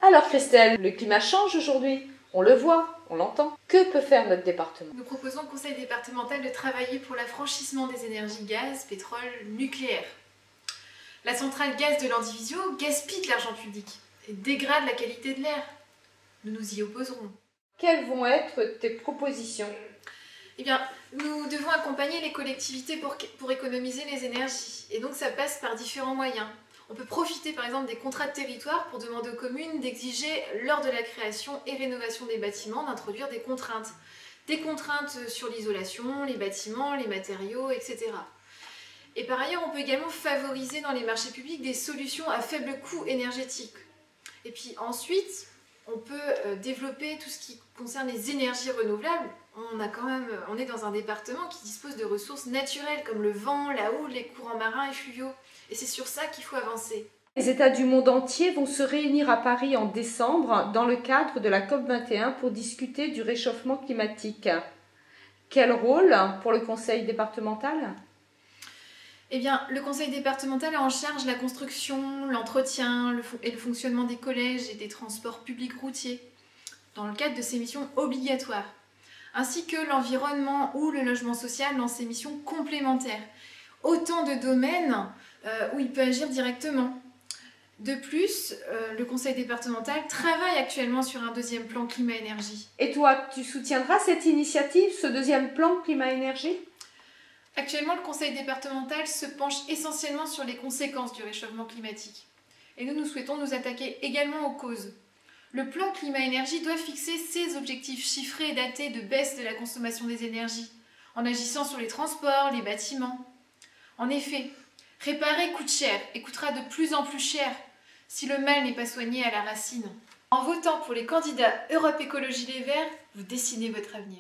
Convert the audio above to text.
Alors Christelle, le climat change aujourd'hui, on le voit, on l'entend. Que peut faire notre département? Nous proposons au conseil départemental de travailler pour l'affranchissement des énergies gaz, pétrole, nucléaire. La centrale gaz de l'Andivisio gaspille de l'argent public et dégrade la qualité de l'air. Nous nous y opposerons. Quelles vont être tes propositions? Eh bien, nous devons accompagner les collectivités pour économiser les énergies. Et donc ça passe par différents moyens. On peut profiter par exemple des contrats de territoire pour demander aux communes d'exiger lors de la création et rénovation des bâtiments d'introduire des contraintes. Des contraintes sur l'isolation, les bâtiments, les matériaux, etc. Et par ailleurs, on peut également favoriser dans les marchés publics des solutions à faible coût énergétique. Et puis ensuite, on peut développer tout ce qui concerne les énergies renouvelables. On est dans un département qui dispose de ressources naturelles comme le vent, la houle, les courants marins et fluviaux. Et c'est sur ça qu'il faut avancer. Les États du monde entier vont se réunir à Paris en décembre dans le cadre de la COP21 pour discuter du réchauffement climatique. Quel rôle pour le conseil départemental? Eh bien, le conseil départemental a en charge la construction, l'entretien et le fonctionnement des collèges et des transports publics routiers, dans le cadre de ses missions obligatoires, ainsi que l'environnement ou le logement social dans ses missions complémentaires. Autant de domaines où il peut agir directement. De plus, le conseil départemental travaille actuellement sur un deuxième plan climat-énergie. Et toi, tu soutiendras cette initiative, ce deuxième plan climat-énergie? Actuellement, le conseil départemental se penche essentiellement sur les conséquences du réchauffement climatique. Et nous souhaitons nous attaquer également aux causes. Le plan climat-énergie doit fixer ses objectifs chiffrés et datés de baisse de la consommation des énergies, en agissant sur les transports, les bâtiments. En effet, réparer coûte cher et coûtera de plus en plus cher si le mal n'est pas soigné à la racine. En votant pour les candidats Europe Écologie Les Verts, vous dessinez votre avenir.